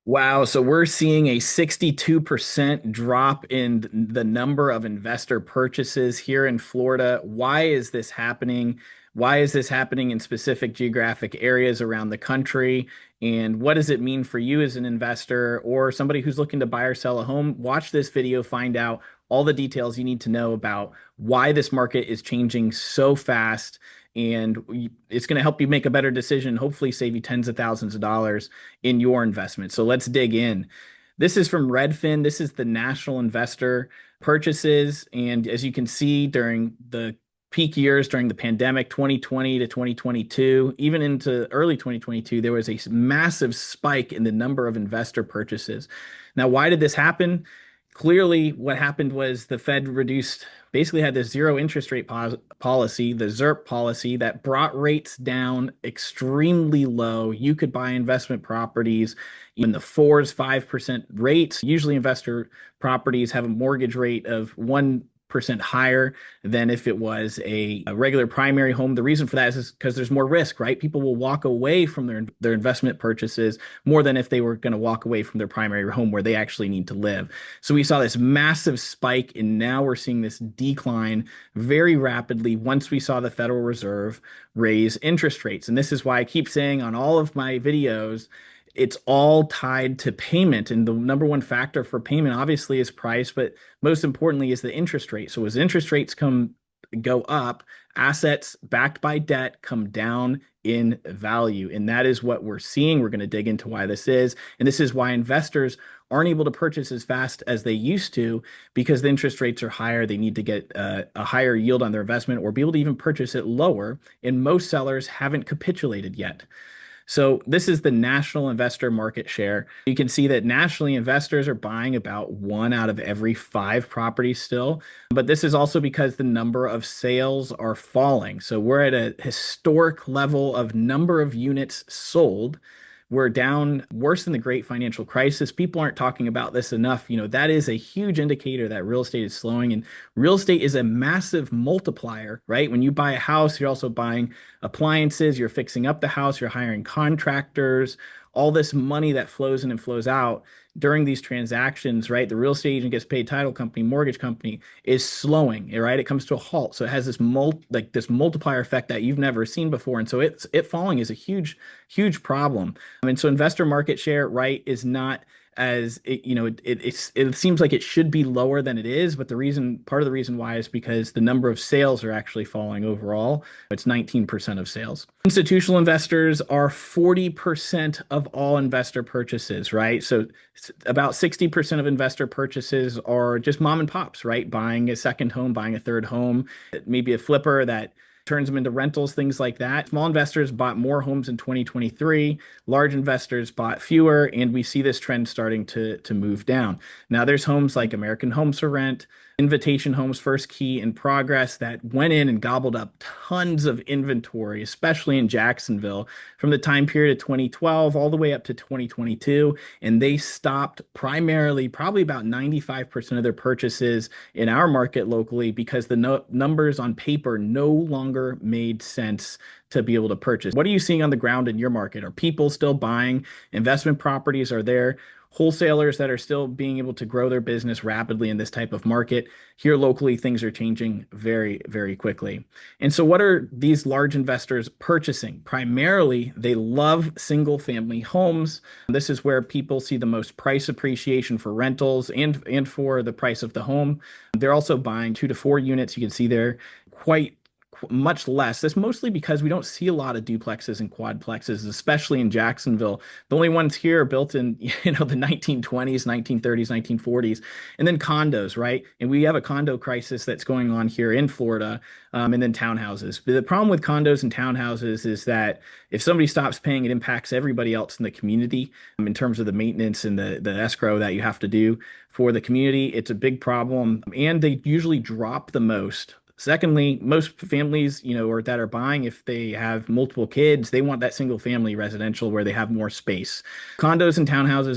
Wow, so we're seeing a 62% drop in the number of investor purchases here in Florida. Why is this happening? Why is this happening in specific geographic areas around the country? And what does it mean for you as an investor or somebody who's looking to buy or sell a home? Watch this video, find out all the details you need to know about why this market is changing so fast. And it's going to help you make a better decision, hopefully save you tens of thousands of dollars in your investment. So let's dig in. This is from Redfin. This is the national investor purchases. And as you can see, during the peak years during the pandemic, 2020 to 2022, even into early 2022, there was a massive spike in the number of investor purchases. Now, why did this happen? Clearly, what happened was the Fed basically had this zero interest rate policy, the ZIRP policy, that brought rates down extremely low. You could buy investment properties in the 4s, 5% rates. Usually, investor properties have a mortgage rate of 1% higher than if it was a regular primary home. The reason for that is because there's more risk, right? People will walk away from their investment purchases more than if they were going to walk away from their primary home where they actually need to live. So we saw this massive spike, and now we're seeing this decline very rapidly once we saw the Federal Reserve raise interest rates. And this is why I keep saying on all of my videos, it's all tied to payment. And the number one factor for payment, obviously, is price, but most importantly is the interest rate. So as interest rates go up, assets backed by debt come down in value. And that is what we're seeing. We're going to dig into why this is. And this is why investors aren't able to purchase as fast as they used to because the interest rates are higher. They need to get a higher yield on their investment or be able to even purchase it lower. And most sellers haven't capitulated yet. So this is the national investor market share. You can see that nationally investors are buying about 1 out of every 5 properties still. But this is also because the number of sales are falling. So we're at a historic level of number of units sold. We're down worse than the great financial crisis. People aren't talking about this enough. That is a huge indicator that real estate is slowing. And real estate is a massive multiplier, right? When you buy a house, you're also buying appliances, you're fixing up the house, you're hiring contractors, all this money that flows in and flows out during these transactions, right? The real estate agent gets paid, title company, mortgage company is slowing, right? It comes to a halt. So it has this this multiplier effect that you've never seen before. And so it falling is a huge problem. I mean, so investor market share, right, is not as it seems like it should be lower than it is, but part of the reason why is because the number of sales are actually falling overall. It's 19% of sales. Institutional investors are 40% of all investor purchases, right? So about 60% of investor purchases are just mom and pops, right? Buying a second home, buying a third home, maybe a flipper that turns them into rentals, things like that. Small investors bought more homes in 2023. Large investors bought fewer, and we see this trend starting to move down. Now, there's homes like American Homes for Rent, Invitation Homes, First Key, in Progress that went in and gobbled up tons of inventory, especially in Jacksonville, from the time period of 2012 all the way up to 2022. And they stopped primarily, probably about 95% of their purchases in our market locally because the numbers on paper no longer made sense to be able to purchase. What are you seeing on the ground in your market? Are people still buying investment properties? Are there wholesalers that are still being able to grow their business rapidly in this type of market? Here locally, things are changing very, very quickly. And so what are these large investors purchasing? Primarily, they love single family homes. This is where people see the most price appreciation for rentals and for the price of the home. They're also buying 2 to 4 units. You can see they're quite much less. That's mostly because we don't see a lot of duplexes and quadplexes, especially in Jacksonville. The only ones here are built in, the 1920s, 1930s, 1940s, and then condos, right? And we have a condo crisis that's going on here in Florida, and then townhouses. But the problem with condos and townhouses is that if somebody stops paying, it impacts everybody else in the community in terms of the maintenance and the escrow that you have to do for the community. It's a big problem, and they usually drop the most. Secondly, most families, or that are buying, if they have multiple kids, they want that single family residential where they have more space. Condos and townhouses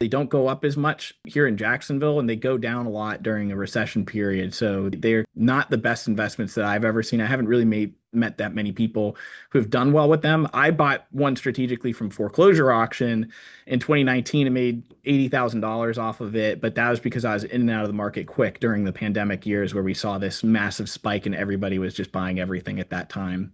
they don't go up as much here in Jacksonville, and they go down a lot during a recession period. So they're not the best investments that I've ever seen. I haven't really made met that many people who've done well with them. I bought one strategically from foreclosure auction in 2019 and made $80,000 off of it. But that was because I was in and out of the market quick during the pandemic years where we saw this massive spike and everybody was just buying everything at that time.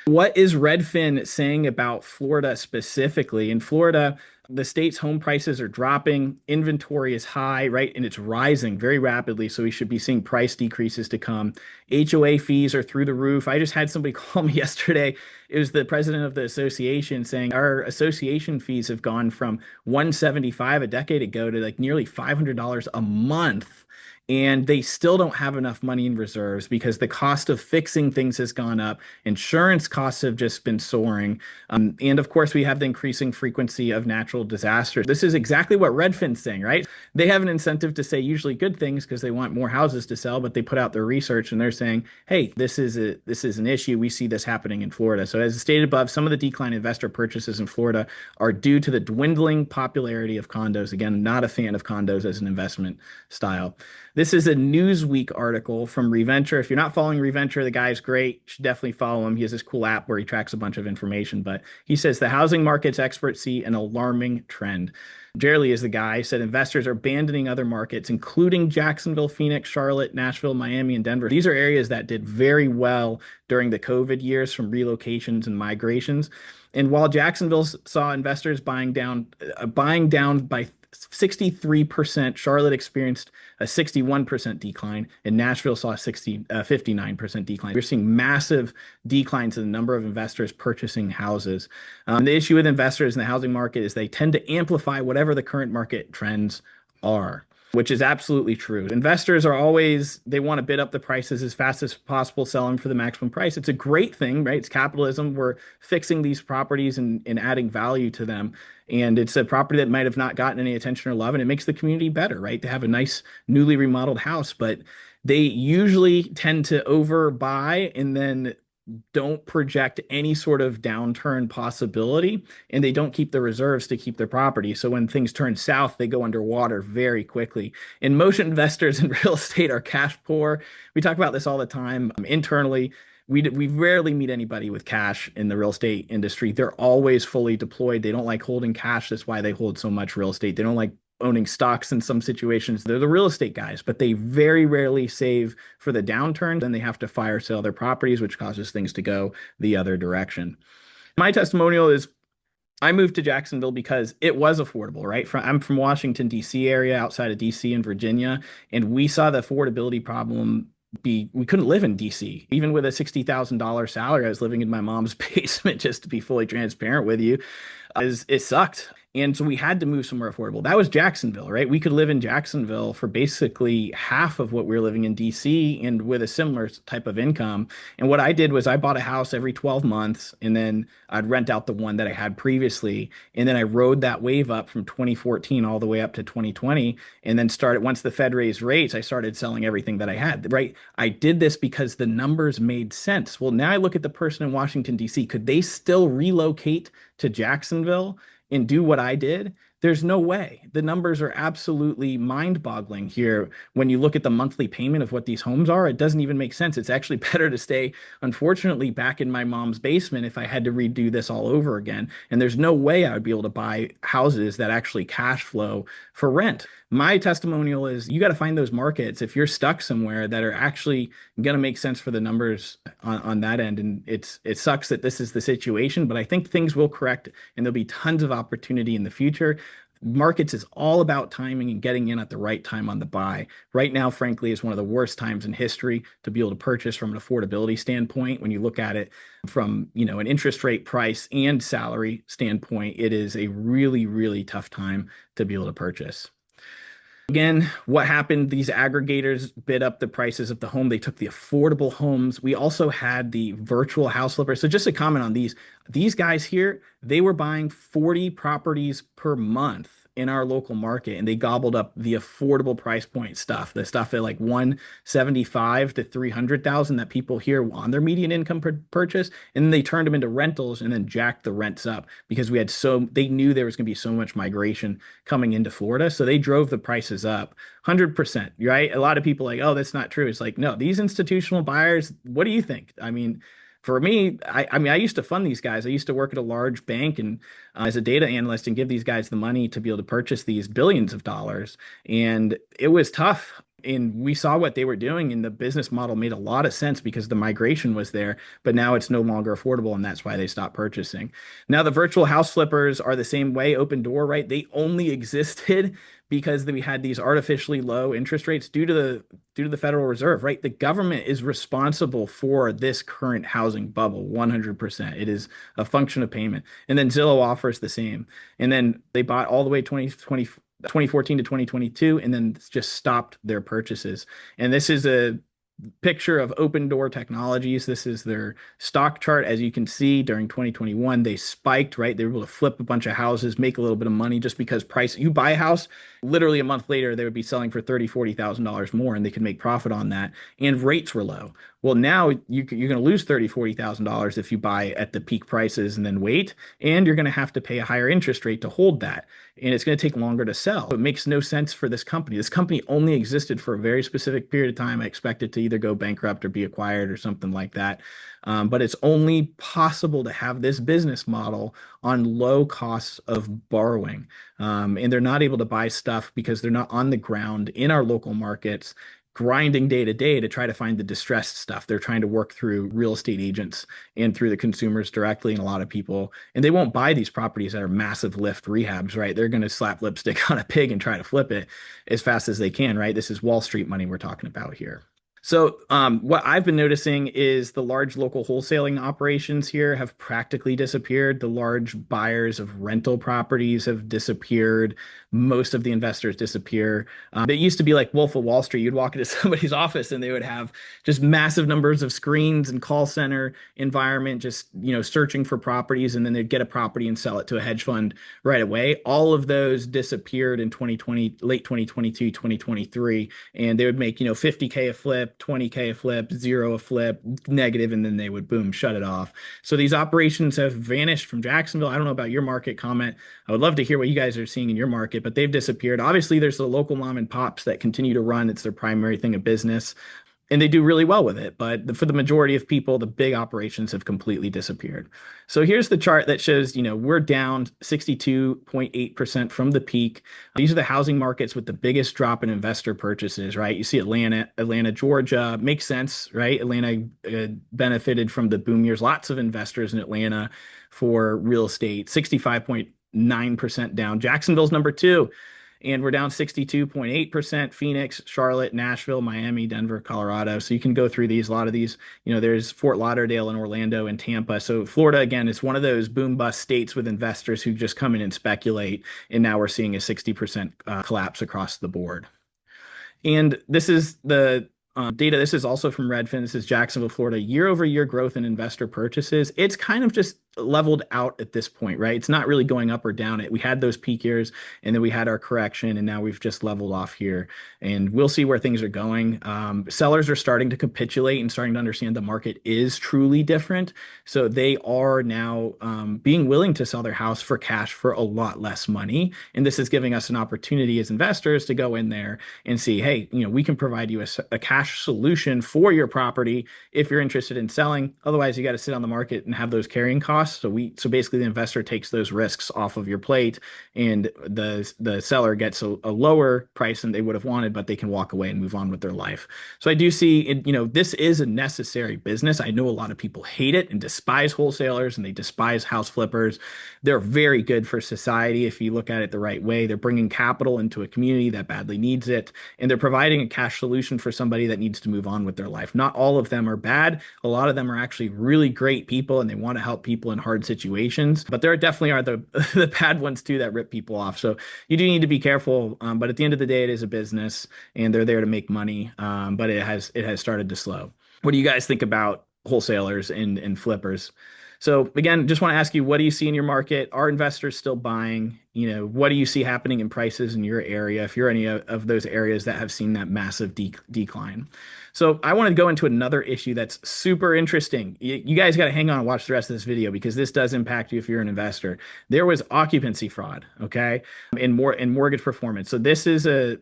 What is Redfin saying about Florida specifically? In Florida, the state's home prices are dropping, inventory is high, right? And it's rising very rapidly. So we should be seeing price decreases to come. HOA fees are through the roof. I just had somebody call me yesterday. It was the president of the association saying our association fees have gone from 175 a decade ago to like nearly $500 a month. And they still don't have enough money in reserves because the cost of fixing things has gone up. Insurance costs have just been soaring. And of course, we have the increasing frequency of natural disasters. This is exactly what Redfin's saying, right? They have an incentive to say usually good things because they want more houses to sell, but they put out their research and they're saying, hey, this is an issue. We see this happening in Florida. So as stated above, some of the decline in investor purchases in Florida are due to the dwindling popularity of condos. Again, not a fan of condos as an investment style. This is a Newsweek article from Reventure. If you're not following Reventure, the guy's great. You should definitely follow him. He has this cool app where he tracks a bunch of information. But he says the housing market's experts see an alarming trend. Jerry is the guy, said investors are abandoning other markets, including Jacksonville, Phoenix, Charlotte, Nashville, Miami, and Denver. These are areas that did very well during the COVID years from relocations and migrations. And while Jacksonville saw investors buying down by 63%, Charlotte experienced a 61% decline, and Nashville saw a 59% decline. We're seeing massive declines in the number of investors purchasing houses. The issue with investors in the housing market is they tend to amplify whatever the current market trends are, which is absolutely true. Investors are always, they want to bid up the prices as fast as possible, sell them for the maximum price. It's a great thing, right? It's capitalism. We're fixing these properties and adding value to them. And it's a property that might have not gotten any attention or love, and it makes the community better, right? To have a nice, newly remodeled house, but they usually tend to overbuy and then don't project any sort of downturn possibility, and they don't keep the reserves to keep their property. So when things turn south, they go underwater very quickly. And most investors in real estate are cash poor. We talk about this all the time internally. We rarely meet anybody with cash in the real estate industry. They're always fully deployed. They don't like holding cash. That's why they hold so much real estate. They don't like owning stocks in some situations. They're the real estate guys, but they very rarely save for the downturn. Then they have to fire sale their properties, which causes things to go the other direction. My testimonial is I moved to Jacksonville because it was affordable, right? I'm from Washington, D.C. area, outside of D.C. and Virginia, and we saw the affordability problem we couldn't live in DC. Even with a $60,000 salary, I was living in my mom's basement, just to be fully transparent with you. It sucked. And so we had to move somewhere affordable. That was Jacksonville, right? We could live in Jacksonville for basically half of what we were living in DC and with a similar type of income. And what I did was I bought a house every 12 months and then I'd rent out the one that I had previously. And then I rode that wave up from 2014 all the way up to 2020. And then once the Fed raised rates, I started selling everything that I had, right? I did this because the numbers made sense. Well, now I look at the person in Washington, DC. Could they still relocate to Jacksonville and do what I did? There's no way. The numbers are absolutely mind-boggling here. When you look at the monthly payment of what these homes are, it doesn't even make sense. It's actually better to stay, unfortunately, back in my mom's basement if I had to redo this all over again. And there's no way I would be able to buy houses that actually cash flow for rent. My testimonial is you got to find those markets if you're stuck somewhere that are actually going to make sense for the numbers on that end. And it sucks that this is the situation, but I think things will correct and there'll be tons of opportunity in the future. Markets is all about timing and getting in at the right time on the buy. Right now, frankly, is one of the worst times in history to be able to purchase from an affordability standpoint. When you look at it from, an interest rate, price, and salary standpoint, it is a really, really tough time to be able to purchase. Again, what happened? These aggregators bid up the prices of the home. They took the affordable homes. We also had the virtual house flippers. So just to comment on these guys here, they were buying 40 properties per month in our local market, and they gobbled up the affordable price point stuff, the stuff at like 175 to 300,000 that people here on their median income purchase, and then they turned them into rentals and then jacked the rents up because they knew there was going to be so much migration coming into Florida, so they drove the prices up 100%, right? A lot of people are like, oh, that's not true. It's like, no, these institutional buyers, what do you think? I mean, For me, I mean, I used to fund these guys. I used to work at a large bank and as a data analyst and give these guys the money to be able to purchase these billions of dollars. And it was tough. And we saw what they were doing, and the business model made a lot of sense because the migration was there, but now it's no longer affordable, and that's why they stopped purchasing. Now, the virtual house flippers are the same way, open door, right? They only existed because we had these artificially low interest rates due to the Federal Reserve, right? The government is responsible for this current housing bubble 100%. It is a function of payment. And then Zillow offers the same. And then they bought all the way 2014 to 2022 and then just stopped their purchases. And this is a picture of Open Door Technologies. This is their stock chart. As you can see, during 2021, they spiked, right? They were able to flip a bunch of houses, make a little bit of money just because price, you buy a house, literally a month later, they would be selling for $30,000, $40,000 more, and they could make profit on that. And rates were low. Well, now you're going to lose $30,000, $40,000 if you buy at the peak prices and then wait, and you're going to have to pay a higher interest rate to hold that. And it's going to take longer to sell. It makes no sense for this company. This company only existed for a very specific period of time. I expect it to either go bankrupt or be acquired or something like that. But it's only possible to have this business model on low costs of borrowing. And they're not able to buy stuff because they're not on the ground in our local markets grinding day to day to try to find the distressed stuff. They're trying to work through real estate agents and through the consumers directly, and a lot of people. And they won't buy these properties that are massive lift rehabs, right? They're going to slap lipstick on a pig and try to flip it as fast as they can, right? This is Wall Street money we're talking about here. So, what I've been noticing is the large local wholesaling operations here have practically disappeared. The large buyers of rental properties have disappeared. Most of the investors disappear. It used to be like Wolf of Wall Street. You'd walk into somebody's office and they would have just massive numbers of screens and call center environment, just, searching for properties, and then they'd get a property and sell it to a hedge fund right away. All of those disappeared in 2020, late 2022, 2023, and they would make, 50K a flip, 20K a flip, zero a flip, negative, and then they would boom, shut it off. So these operations have vanished from Jacksonville. I don't know about your market. Comment. I would love to hear what you guys are seeing in your market, but they've disappeared. Obviously, there's the local mom and pops that continue to run. It's their primary thing of business, and they do really well with it. But for the majority of people, the big operations have completely disappeared. So here's the chart that shows, we're down 62.8% from the peak. These are the housing markets with the biggest drop in investor purchases, right? You see Atlanta, Georgia. Makes sense, right? Atlanta benefited from the boom years. Lots of investors in Atlanta for real estate. 65.9% down. Jacksonville's number two, and we're down 62.8%. Phoenix, Charlotte, Nashville, Miami, Denver, Colorado. So you can go through these. A lot of these, there's Fort Lauderdale and Orlando and Tampa. So Florida, again, is one of those boom bust states with investors who just come in and speculate. And now we're seeing a 60% collapse across the board. And this is the data. This is also from Redfin. This is Jacksonville, Florida. Year over year growth in investor purchases. It's kind of just leveled out at this point, right? It's not really going up or down. We had those peak years, and then we had our correction, and now we've just leveled off here. And we'll see where things are going. Sellers are starting to capitulate and starting to understand the market is truly different. So they are now being willing to sell their house for cash for a lot less money. And this is giving us an opportunity as investors to go in there and see, hey, we can provide you a cash solution for your property if you're interested in selling. Otherwise, you got to sit on the market and have those carrying costs. So basically the investor takes those risks off of your plate, and the seller gets a lower price than they would have wanted, but they can walk away and move on with their life. So I do see, this is a necessary business. I know a lot of people hate it and despise wholesalers, and they despise house flippers. They're very good for society if you look at it the right way. They're bringing capital into a community that badly needs it, and they're providing a cash solution for somebody that needs to move on with their life. Not all of them are bad. A lot of them are actually really great people, and they want to help people in hard situations, but there definitely are the bad ones too that rip people off. So you do need to be careful. But at the end of the day, it is a business, and they're there to make money. But it has started to slow. What do you guys think about wholesalers and flippers? So again, just want to ask you, what do you see in your market? Are investors still buying? what do you see happening in prices in your area if you're any of those areas that have seen that massive decline. So I want to go into another issue that's super interesting. You guys got to hang on and watch the rest of this video because this does impact you if you're an investor. There was occupancy fraud, okay, in mortgage performance. So this is a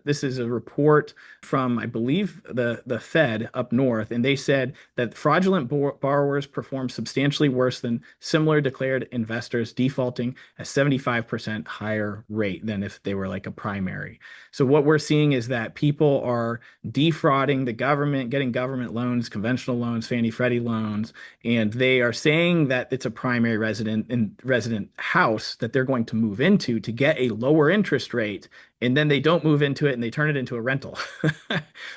report from, I believe, the Fed up north, and they said that fraudulent borrowers performed substantially worse than similar declared investors, defaulting a 75% higher rate than if they were like a primary. So what we're seeing is that people are defrauding the government, getting government loans, conventional loans, Fannie Freddie loans, and they are saying that it's a primary resident house that they're going to move into to get a lower interest rate, and then they don't move into it and they turn it into a rental,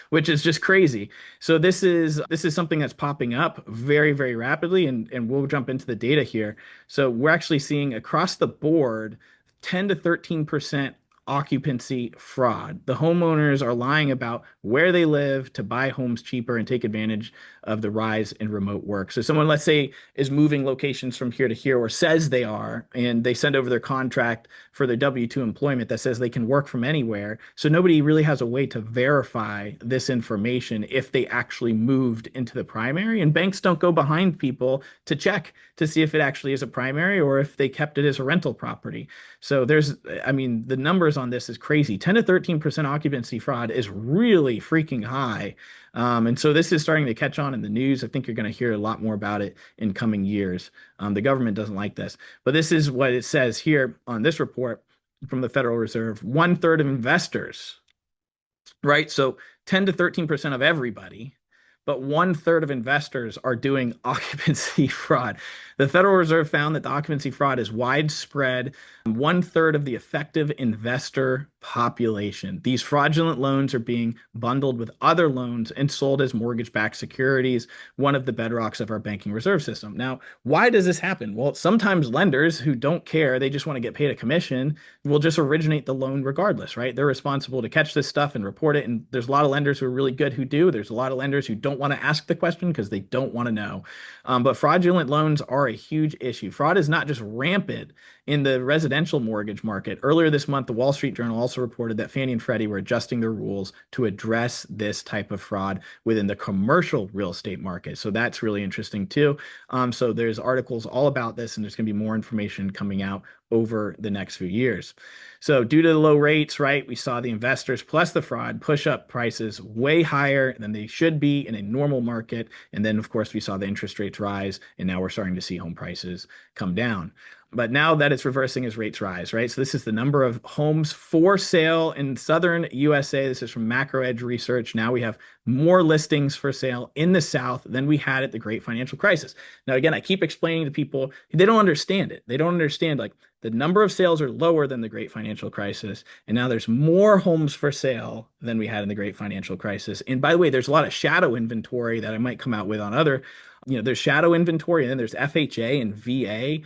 which is just crazy. So this is something that's popping up very, very rapidly, and we'll jump into the data here. So we're actually seeing across the board 10 to 13% occupancy fraud. The homeowners are lying about where they live to buy homes cheaper and take advantage of the rise in remote work. So someone, let's say, is moving locations from here to here, or says they are, and they send over their contract for their W-2 employment that says they can work from anywhere. So nobody really has a way to verify this information if they actually moved into the primary, and banks don't go behind people to check to see if it actually is a primary or if they kept it as a rental property. So the numbers on this is crazy. 10 to 13% occupancy fraud is really freaking high. And so this is starting to catch on in the news. I think you're going to hear a lot more about it in coming years. The government doesn't like this, but this is what it says here on this report from the Federal Reserve. 1/3 of investors, right? So 10 to 13% of everybody, but 1/3 of investors are doing occupancy fraud. The Federal Reserve found that the occupancy fraud is widespread. 1/3 of the effective investor population. These fraudulent loans are being bundled with other loans and sold as mortgage-backed securities, one of the bedrocks of our banking reserve system. Now, why does this happen? Well, sometimes lenders who don't care, they just want to get paid a commission, will just originate the loan regardless, right? They're responsible to catch this stuff and report it. And there's a lot of lenders who are really good who do. There's a lot of lenders who don't want to ask the question because they don't want to know. But fraudulent loans are a huge issue. Fraud is not just rampant in the residential mortgage market. Earlier this month, the Wall Street Journal also reported that Fannie and Freddie were adjusting their rules to address this type of fraud within the commercial real estate market. So that's really interesting too. So there's articles all about this, and there's going to be more information coming out over the next few years. So due to the low rates, right, we saw the investors plus the fraud push up prices way higher than they should be in a normal market. And then, of course, we saw the interest rates rise, and now we're starting to see home prices come down. But now that it's reversing as rates rise, right? So this is the number of homes for sale in southern USA. This is from Macro Edge Research. Now we have more listings for sale in the South than we had at the Great Financial Crisis. Now, again, I keep explaining to people, they don't understand it. They don't understand, like, the number of sales are lower than the Great Financial Crisis, and now there's more homes for sale than we had in the Great Financial Crisis. And by the way, there's a lot of shadow inventory that I might come out with on other, there's shadow inventory, and then there's FHA and VA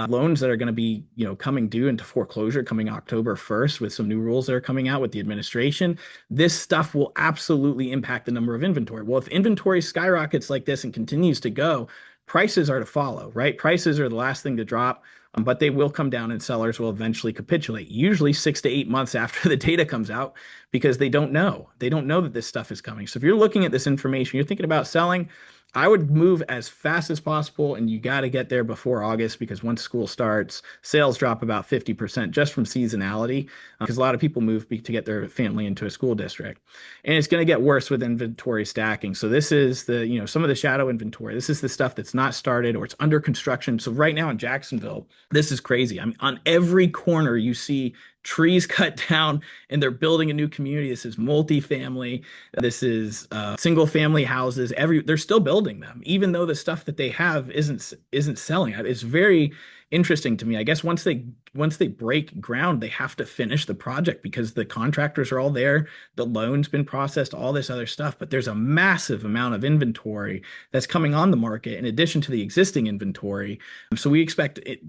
loans that are going to be, coming due into foreclosure coming October 1st with some new rules that are coming out with the administration. This stuff will absolutely impact the number of inventory. Well, if inventory skyrockets like this and continues to go, prices are to follow, right? Prices are the last thing to drop, but they will come down and sellers will eventually capitulate, usually 6 to 8 months after the data comes out, because they don't know. They don't know that this stuff is coming. So if you're looking at this information, you're thinking about selling, I would move as fast as possible, and you got to get there before August, because once school starts, sales drop about 50% just from seasonality, because a lot of people move to get their family into a school district. And it's going to get worse with inventory stacking. So this is the, some of the shadow inventory. This is the stuff that's not started or it's under construction. So right now in Jacksonville, this is crazy. I mean, on every corner you see trees cut down and they're building a new community. This is multifamily. This is single family houses. They're still building them, even though the stuff that they have isn't selling. It's very interesting to me. I guess once they break ground, they have to finish the project because the contractors are all there. The loan's been processed, all this other stuff. But there's a massive amount of inventory that's coming on the market in addition to the existing inventory. So we expect it,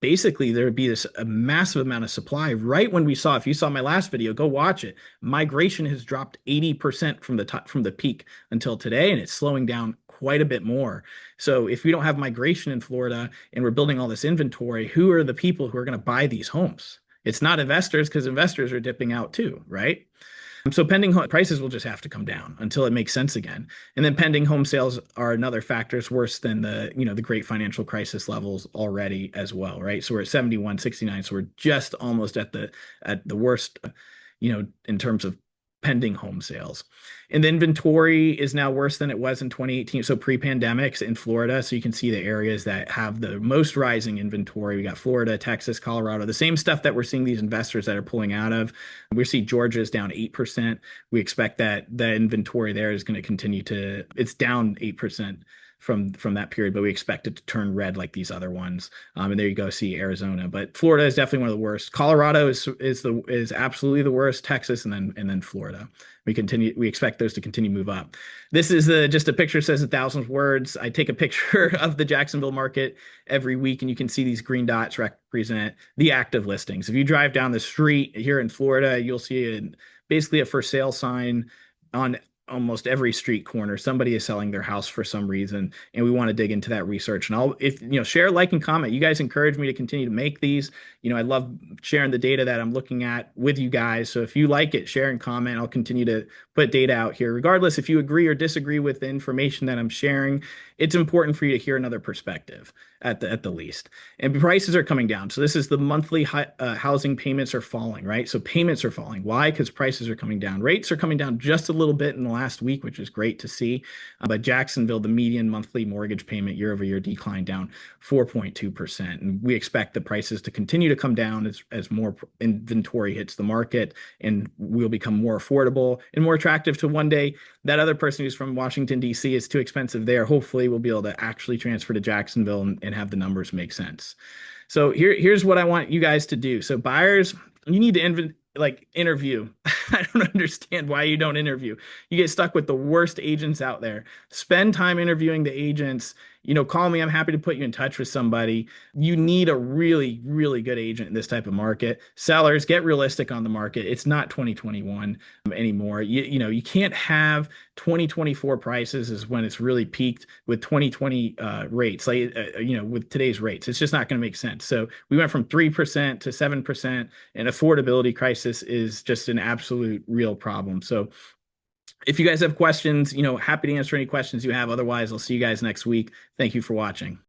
basically there would be a massive amount of supply right when we saw, if you saw my last video, go watch it. Migration has dropped 80% from the peak until today, and it's slowing down quite a bit more. So if we don't have migration in Florida and we're building all this inventory, who are the people who are going to buy these homes? It's not investors because investors are dipping out too, right? So pending home prices will just have to come down until it makes sense again. And then pending home sales are another factor. It's worse than the great financial crisis levels already as well, right? So we're at 71, 69. So we're just almost at the worst, in terms of pending home sales. And the inventory is now worse than it was in 2018. So pre-pandemics in Florida. So you can see the areas that have the most rising inventory. We got Florida, Texas, Colorado, the same stuff that we're seeing these investors that are pulling out of. We see Georgia's down 8%. We expect that the inventory there is going to continue it's down 8% from that period, but we expect it to turn red like these other ones. And there you go, see Arizona. But Florida is definitely one of the worst. Colorado is absolutely the worst. Texas and then Florida. We expect those to continue to move up. This is just a picture says 1,000 words. I take a picture of the Jacksonville market every week, and you can see these green dots represent the active listings. If you drive down the street here in Florida, you'll see basically a for sale sign on almost every street corner. Somebody is selling their house for some reason, and we want to dig into that research. And share, like, and comment. You guys encourage me to continue to make these. I love sharing the data that I'm looking at with you guys. So if you like it, share and comment. I'll continue to put data out here. Regardless if you agree or disagree with the information that I'm sharing, it's important for you to hear another perspective at the least. And prices are coming down. So this is the monthly housing payments are falling, right? So payments are falling. Why? Because prices are coming down. Rates are coming down just a little bit in the last week, which is great to see. But Jacksonville, the median monthly mortgage payment year over year declined down 4.2%. And we expect the prices to continue to come down as more inventory hits the market, and will become more affordable and more attractive to one day. That other person who's from Washington, D.C. is too expensive there. Hopefully we'll be able to actually transfer to Jacksonville and have the numbers make sense. So here's what I want you guys to do. So buyers, you need to interview. I don't understand why you don't interview. You get stuck with the worst agents out there. Spend time interviewing the agents. Call me. I'm happy to put you in touch with somebody. You need a really, really good agent in this type of market. Sellers, get realistic on the market. It's not 2021 anymore. You can't have 2024 prices is when it's really peaked with 2020 rates, with today's rates. It's just not going to make sense. So we went from 3% to 7%, and affordability crisis is just an absolute real problem. So if you guys have questions, happy to answer any questions you have. Otherwise, I'll see you guys next week. Thank you for watching.